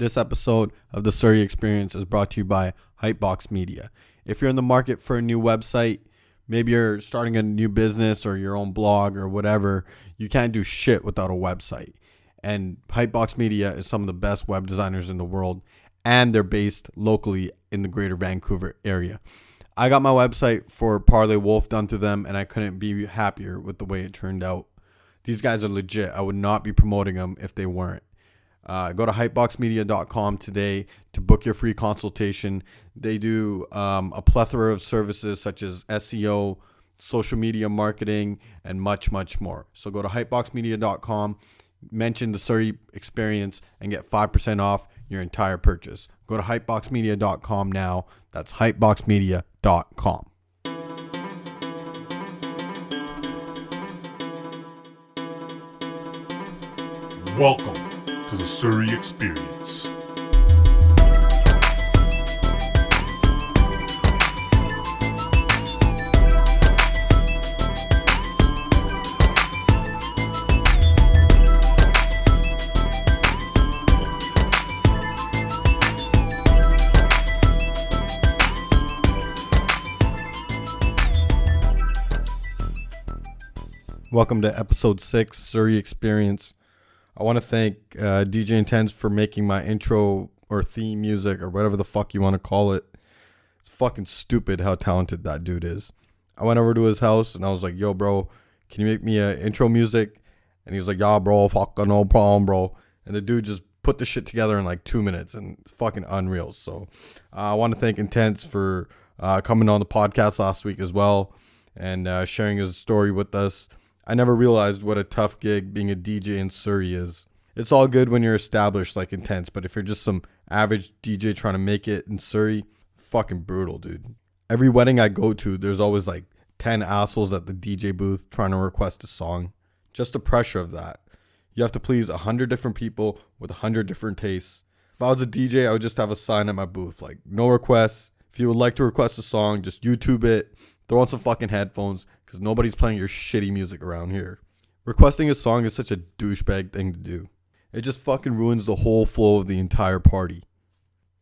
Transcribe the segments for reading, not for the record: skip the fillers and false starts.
This episode of the Surrey Experience is brought to you by Hypebox Media. If you're in the market for a new website, maybe you're starting a new business or your own blog or whatever, you can't do shit without a website. And Hypebox Media is some of the best web designers in the world, and they're based locally in the greater Vancouver area. I got my website for Parley Wolf done to them, and I couldn't be happier with the way it turned out. These guys are legit. I would not be promoting them if they weren't. Go to hypeboxmedia.com today to book your free consultation. They do a plethora of services such as SEO, social media marketing, and much, much more. So go to hypeboxmedia.com, mention the Surrey Experience, and get 5% off your entire purchase. Go to hypeboxmedia.com now. That's hypeboxmedia.com. Welcome to the Surrey Experience. Welcome to episode 6, Surrey Experience. I want to thank DJ Intense for making my intro or theme music or whatever the fuck you want to call it. It's fucking stupid how talented that dude is. I went over to his house and I was like, yo, bro, can you make me a intro music? And he was like, yeah, bro, fucking no problem, bro. And the dude just put the shit together in like 2 minutes, and it's fucking unreal. So I want to thank Intense for coming on the podcast last week as well and sharing his story with us. I never realized what a tough gig being a DJ in Surrey is. It's all good when you're established like Intense, but if you're just some average DJ trying to make it in Surrey, fucking brutal, dude. Every wedding I go to, there's always like 10 assholes at the DJ booth trying to request a song. Just the pressure of that. You have to please 100 different people with 100 different tastes. If I was a DJ, I would just have a sign at my booth like, no requests. If you would like to request a song, just YouTube it, throw on some fucking headphones, because nobody's playing your shitty music around here. Requesting a song is such a douchebag thing to do. It just fucking ruins the whole flow of the entire party.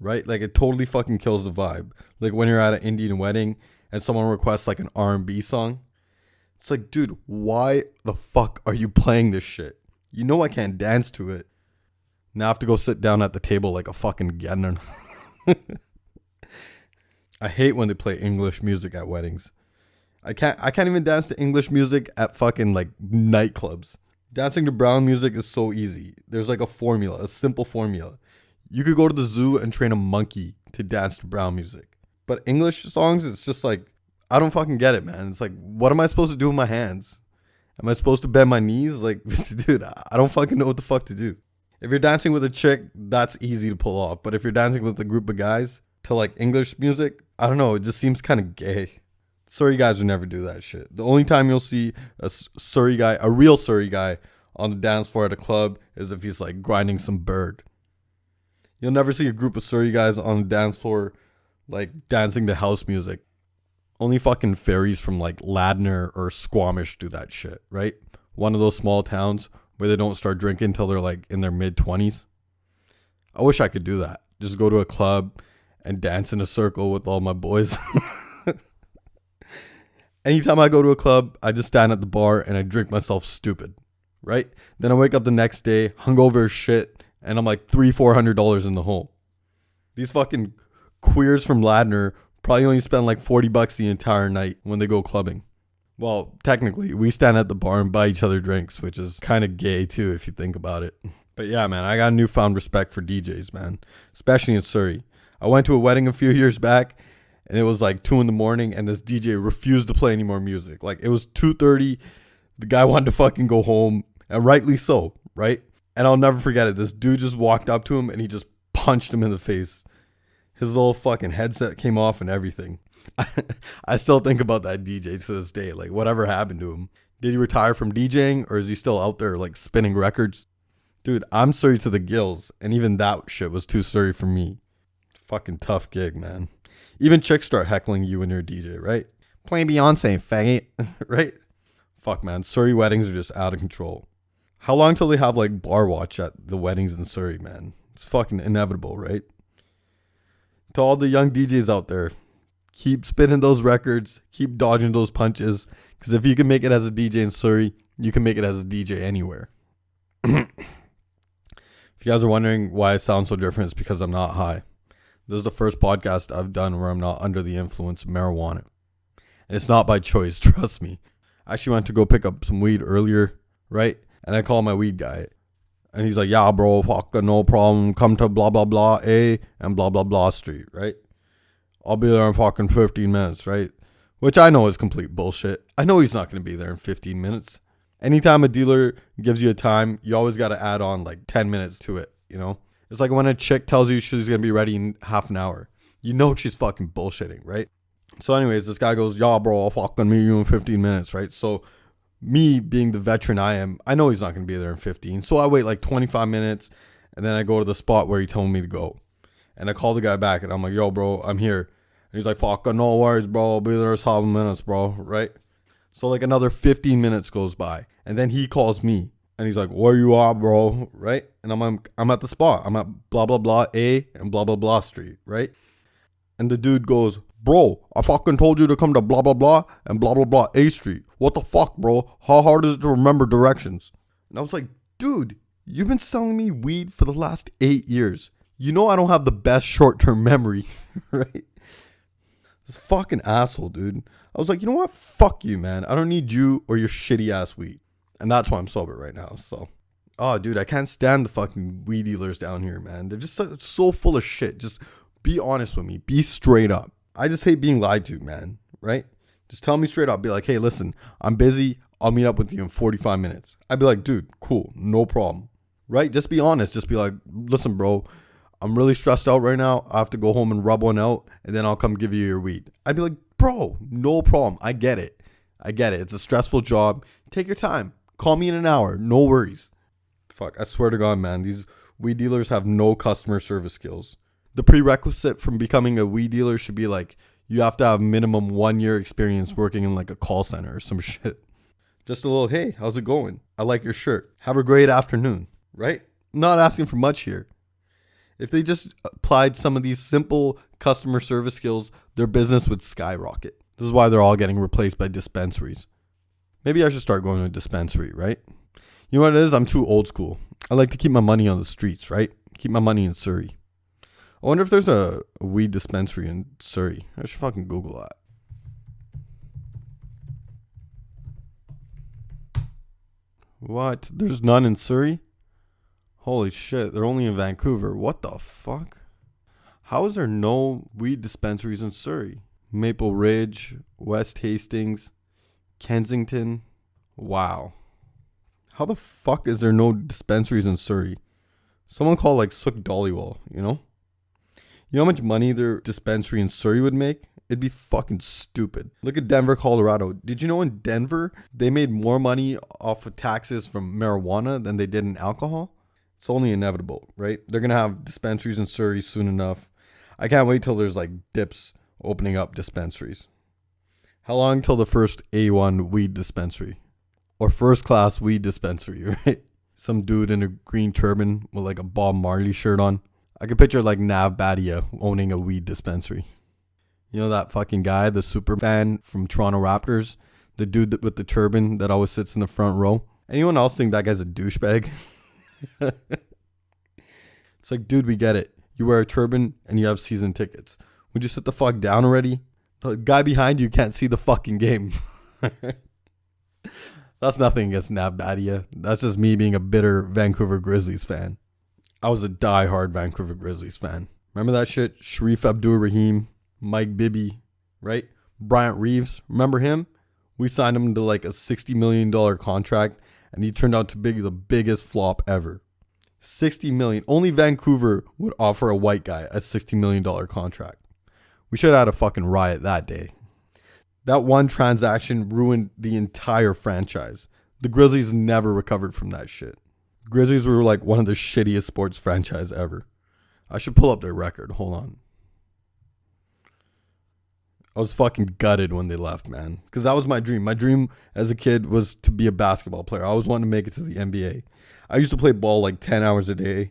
Right? Like, it totally fucking kills the vibe. Like, when you're at an Indian wedding and someone requests, like, an R&B song. It's like, dude, why the fuck are you playing this shit? You know I can't dance to it. Now I have to go sit down at the table like a fucking gunner. I hate when they play English music at weddings. I can't even dance to English music at fucking like nightclubs. Dancing to brown music is so easy. There's like a simple formula. You could go to the zoo and train a monkey to dance to brown music. But English songs, it's just like, I don't fucking get it, man. It's like, what am I supposed to do with my hands? Am I supposed to bend my knees? Like, dude, I don't fucking know what the fuck to do. If you're dancing with a chick, that's easy to pull off. But if you're dancing with a group of guys to like English music, I don't know. It just seems kind of gay. Surrey guys would never do that shit. The only time you'll see a real Surrey guy on the dance floor at a club is if he's like grinding some bird. You'll never see a group of Surrey guys on the dance floor like dancing to house music. Only fucking fairies from like Ladner or Squamish do that shit, right? One of those small towns where they don't start drinking until they're like in their mid-20s. I wish I could do that. Just go to a club and dance in a circle with all my boys. Anytime I go to a club, I just stand at the bar and I drink myself stupid, right? Then I wake up the next day, hungover as shit, and I'm like $300-400 in the hole. These fucking queers from Ladner probably only spend like $40 the entire night when they go clubbing. Well, technically, we stand at the bar and buy each other drinks, which is kind of gay too if you think about it. But yeah, man, I got a newfound respect for DJs, man, especially in Surrey. I went to a wedding a few years back, and it was like 2 a.m. and this DJ refused to play any more music. Like, it was 2:30. The guy wanted to fucking go home, and rightly so, right? And I'll never forget it. This dude just walked up to him and he just punched him in the face. His little fucking headset came off and everything. I still think about that DJ to this day. Like, whatever happened to him? Did he retire from DJing, or is he still out there like spinning records? Dude, I'm Surrey to the gills, and even that shit was too Surrey for me. Fucking tough gig, man. Even chicks start heckling you when you're a DJ, right? Playing Beyonce, faggot, right? Fuck, man. Surrey weddings are just out of control. How long till they have like bar watch at the weddings in Surrey, man? It's fucking inevitable, right? To all the young DJs out there, keep spinning those records, keep dodging those punches, because if you can make it as a DJ in Surrey, you can make it as a DJ anywhere. If you guys are wondering why I sound so different, it's because I'm not high. This is the first podcast I've done where I'm not under the influence of marijuana. And it's not by choice, trust me. I actually went to go pick up some weed earlier, right? And I call my weed guy. And he's like, yeah, bro, fucking no problem. Come to blah, blah, blah A and blah, blah, blah street, right? I'll be there in fucking 15 minutes, right? Which I know is complete bullshit. I know he's not going to be there in 15 minutes. Anytime a dealer gives you a time, you always got to add on like 10 minutes to it, you know? It's like when a chick tells you she's going to be ready in half an hour. You know she's fucking bullshitting, right? So anyways, this guy goes, yeah, bro, I'll fucking meet you in 15 minutes, right? So me being the veteran I am, I know he's not going to be there in 15. So I wait like 25 minutes and then I go to the spot where he told me to go. And I call the guy back and I'm like, yo, bro, I'm here. And he's like, fucking no worries, bro. I'll be there in 7 minutes, bro, right? So like another 15 minutes goes by. And then he calls me. And he's like, where you are, bro, right? And I'm at the spot. I'm at blah, blah, blah A and blah, blah, blah street, right? And the dude goes, bro, I fucking told you to come to blah, blah, blah and blah, blah, blah A street. What the fuck, bro? How hard is it to remember directions? And I was like, dude, you've been selling me weed for the last 8 years. You know I don't have the best short-term memory, right? This fucking asshole, dude. I was like, you know what? Fuck you, man. I don't need you or your shitty ass weed. And that's why I'm sober right now, so. Oh, dude, I can't stand the fucking weed dealers down here, man. They're just so full of shit. Just be honest with me. Be straight up. I just hate being lied to, man, right? Just tell me straight up. Be like, hey, listen, I'm busy. I'll meet up with you in 45 minutes. I'd be like, dude, cool, no problem, right? Just be honest. Just be like, listen, bro, I'm really stressed out right now. I have to go home and rub one out, and then I'll come give you your weed. I'd be like, bro, no problem. I get it. It's a stressful job. Take your time. Call me in an hour. No worries. Fuck, I swear to God, man, these weed dealers have no customer service skills. The prerequisite from becoming a weed dealer should be like, you have to have minimum 1 year experience working in like a call center or some shit. Just a little, hey, how's it going? I like your shirt. Have a great afternoon, right? I'm not asking for much here. If they just applied some of these simple customer service skills, their business would skyrocket. This is why they're all getting replaced by dispensaries. Maybe I should start going to a dispensary, right? You know what it is? I'm too old school. I like to keep my money on the streets, right? Keep my money in Surrey. I wonder if there's a weed dispensary in Surrey. I should fucking Google that. What? There's none in Surrey? Holy shit, they're only in Vancouver. What the fuck? How is there no weed dispensaries in Surrey? Maple Ridge, West Hastings, Kensington. Wow. How the fuck is there no dispensaries in Surrey? Someone call like Sook Dollywall, you know? You know how much money their dispensary in Surrey would make? It'd be fucking stupid. Look at Denver, Colorado. Did you know in Denver, they made more money off of taxes from marijuana than they did in alcohol? It's only inevitable, right? They're going to have dispensaries in Surrey soon enough. I can't wait till there's like dips opening up dispensaries. How long till the first A1 weed dispensary? Or first class weed dispensary, right? Some dude in a green turban with like a Bob Marley shirt on. I could picture like Nav Badia owning a weed dispensary. You know that fucking guy, the super fan from Toronto Raptors? The dude with the turban that always sits in the front row? Anyone else think that guy's a douchebag? It's like, dude, we get it. You wear a turban and you have season tickets. Would you sit the fuck down already? The guy behind you can't see the fucking game. That's nothing against Nav Badia. That's just me being a bitter Vancouver Grizzlies fan. I was a diehard Vancouver Grizzlies fan. Remember that shit? Sharif Abdur-Rahim, Mike Bibby, right? Bryant Reeves, remember him? We signed him to like a $60 million contract, and he turned out to be the biggest flop ever. $60 million. Only Vancouver would offer a white guy a $60 million contract. We should have had a fucking riot that day. That one transaction ruined the entire franchise. The Grizzlies never recovered from that shit. Grizzlies were like one of the shittiest sports franchise ever. I should pull up their record. Hold on. I was fucking gutted when they left, man. Because that was my dream. My dream as a kid was to be a basketball player. I always wanted to make it to the NBA. I used to play ball like 10 hours a day.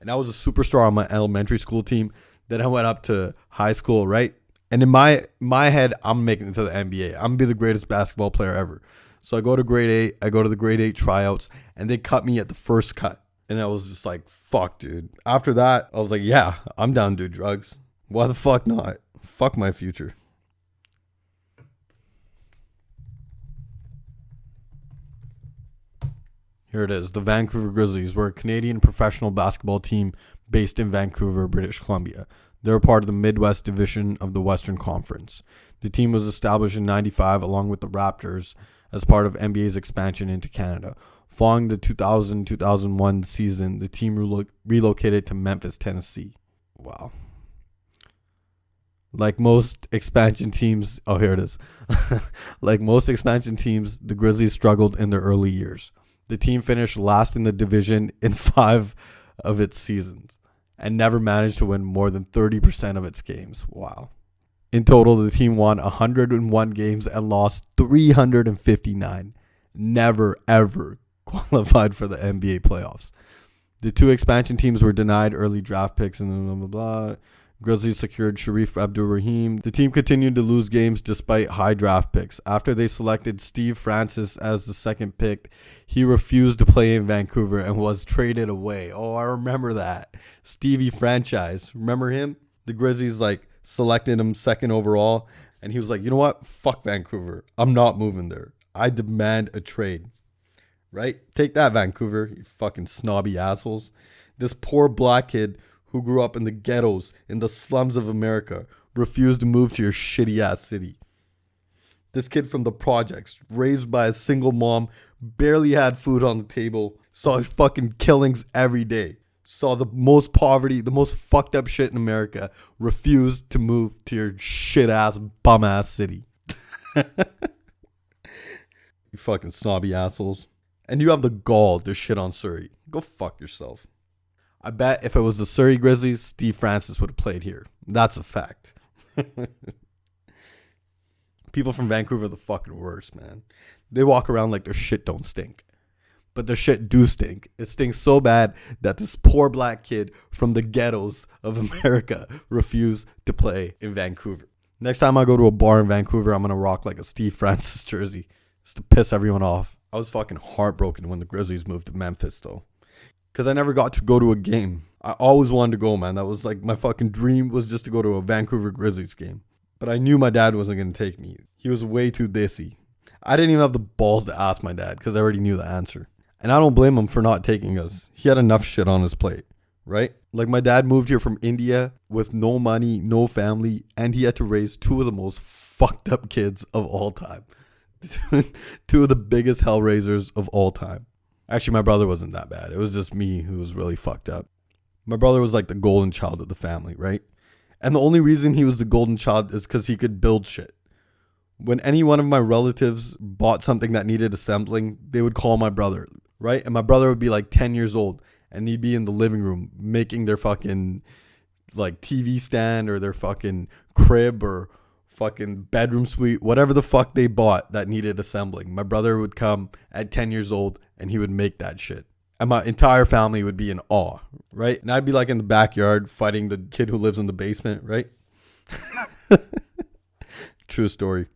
And I was a superstar on my elementary school team. Then I went up to high school, right? And in my head, I'm making it to the NBA. I'm going to be the greatest basketball player ever. So I go to grade 8. I go to the grade 8 tryouts. And they cut me at the first cut. And I was just like, fuck, dude. After that, I was like, yeah, I'm down to do drugs. Why the fuck not? Fuck my future. Here it is. The Vancouver Grizzlies were a Canadian professional basketball team based in Vancouver, British Columbia. They were part of the Midwest Division of the Western Conference. The team was established in 95 along with the Raptors as part of NBA's expansion into Canada. Following the 2000-2001 season, the team relocated to Memphis, Tennessee. Wow. Like most expansion teams, oh, here it is. Like most expansion teams, the Grizzlies struggled in their early years. The team finished last in the division in 5 of its seasons and never managed to win more than 30% of its games. Wow. In total, the team won 101 games and lost 359. Never, ever qualified for the NBA playoffs. The 2 expansion teams were denied early draft picks and blah, blah, blah. Grizzlies secured Sharif Abdul-Rahim. The team continued to lose games despite high draft picks. After they selected Steve Francis as the second pick, he refused to play in Vancouver and was traded away. Oh, I remember that. Stevie Franchise. Remember him? The Grizzlies selected him second overall, and he was like, you know what? Fuck Vancouver. I'm not moving there. I demand a trade. Right? Take that, Vancouver, you fucking snobby assholes. This poor black kid who grew up in the ghettos, in the slums of America, refused to move to your shitty ass city. This kid from the projects, raised by a single mom, barely had food on the table, saw fucking killings every day, saw the most poverty, the most fucked up shit in America, refused to move to your shit ass, bum ass city. You fucking snobby assholes. And you have the gall to shit on Surrey. Go fuck yourself. I bet if it was the Surrey Grizzlies, Steve Francis would have played here. That's a fact. People from Vancouver are the fucking worst, man. They walk around like their shit don't stink. But their shit do stink. It stinks so bad that this poor black kid from the ghettos of America refused to play in Vancouver. Next time I go to a bar in Vancouver, I'm going to rock like a Steve Francis jersey just to piss everyone off. I was fucking heartbroken when the Grizzlies moved to Memphis, though. Because I never got to go to a game. I always wanted to go, man. That was like my fucking dream, was just to go to a Vancouver Grizzlies game. But I knew my dad wasn't going to take me. He was way too dissy. I didn't even have the balls to ask my dad because I already knew the answer. And I don't blame him for not taking us. He had enough shit on his plate, right? Like my dad moved here from India with no money, no family, and he had to raise 2 of the most fucked up kids of all time. 2 of the biggest hellraisers of all time. Actually, my brother wasn't that bad. It was just me who was really fucked up. My brother was like the golden child of the family, right? And the only reason he was the golden child is because he could build shit. When any one of my relatives bought something that needed assembling, they would call my brother, right? And my brother would be like 10 years old, and he'd be in the living room making their fucking like TV stand or their fucking crib or fucking bedroom suite, whatever the fuck they bought that needed assembling. My brother would come at 10 years old and he would make that shit. And my entire family would be in awe, right? And I'd be like in the backyard fighting the kid who lives in the basement, right? True story.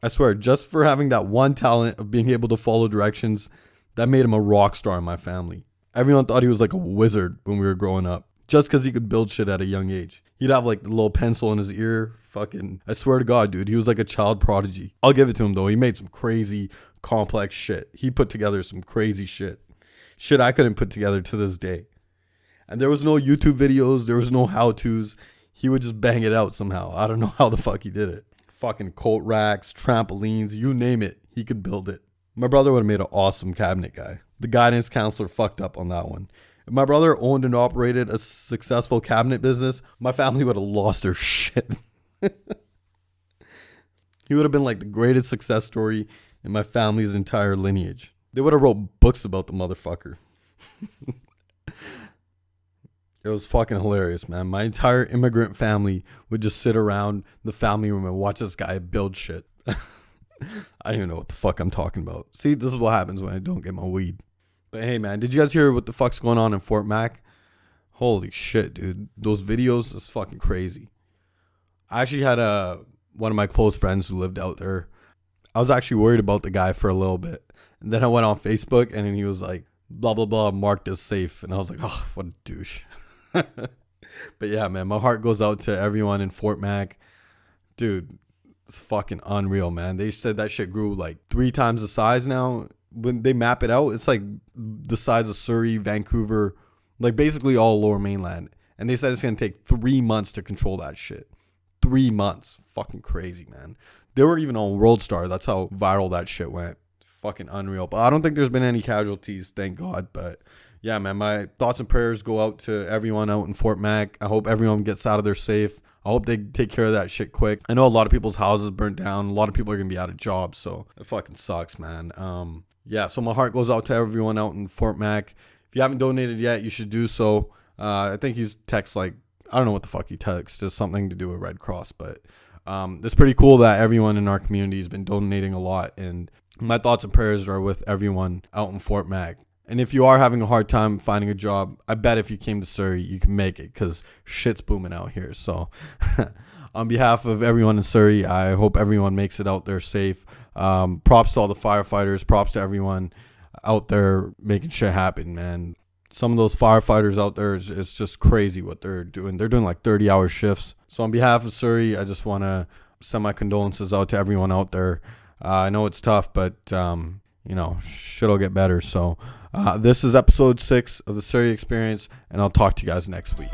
I swear, just for having that one talent of being able to follow directions, that made him a rock star in my family. Everyone thought he was like a wizard when we were growing up, just because he could build shit at a young age. He'd have like the little pencil in his ear. Fucking, I swear to God, dude, he was like a child prodigy. I'll give it to him though. He made some crazy, complex shit. He put together some crazy shit. Shit I couldn't put together to this day. And there was no YouTube videos. There was no how-tos. He would just bang it out somehow. I don't know how the fuck he did it. Fucking coat racks, trampolines, you name it. He could build it. My brother would have made an awesome cabinet guy. The guidance counselor fucked up on that one. If my brother owned and operated a successful cabinet business, my family would have lost their shit. He would have been like the greatest success story in my family's entire lineage. They would have wrote books about the motherfucker. It was fucking hilarious, man. My entire immigrant family would just sit around the family room and watch this guy build shit. I don't even know what the fuck I'm talking about. See, this is what happens when I don't get my weed. But hey, man, did you guys hear what the fuck's going on in Fort Mac? Holy shit, dude. Those videos is fucking crazy. I actually had one of my close friends who lived out there. I was actually worried about the guy for a little bit. And then I went on Facebook and he was like, blah, blah, blah, marked as safe. And I was like, oh, what a douche. But yeah, man, my heart goes out to everyone in Fort Mac. Dude, it's fucking unreal, man. They said that shit grew like 3 times the size now. When they map it out, it's like the size of Surrey, Vancouver, like basically all lower mainland. And they said it's going to take 3 months to control that shit. 3 months. Fucking crazy, man. They were even on World Star. That's how viral that shit went. Fucking unreal. But I don't think there's been any casualties, thank God. But yeah, man, my thoughts and prayers go out to everyone out in Fort Mac. I hope everyone gets out of there safe. I hope they take care of that shit quick. I know a lot of people's houses burnt down. A lot of people are going to be out of jobs. So it fucking sucks, man. Yeah, so my heart goes out to everyone out in Fort Mac. If you haven't donated yet, you should do so. I think he's text like, I don't know what the fuck he texts. It's something to do with Red Cross. But it's pretty cool that everyone in our community has been donating a lot. And my thoughts and prayers are with everyone out in Fort Mac. And if you are having a hard time finding a job, I bet if you came to Surrey, you can make it because shit's booming out here. So on behalf of everyone in Surrey, I hope everyone makes it out there safe. Props to all the firefighters. Props to everyone out there making shit happen, man. Some of those firefighters out there, it's just crazy what they're doing. They're doing like 30-hour shifts. So on behalf of Surrey, I just want to send my condolences out to everyone out there. I know it's tough, but shit'll get better. So this is episode 6 of the Surrey Experience, and I'll talk to you guys next week.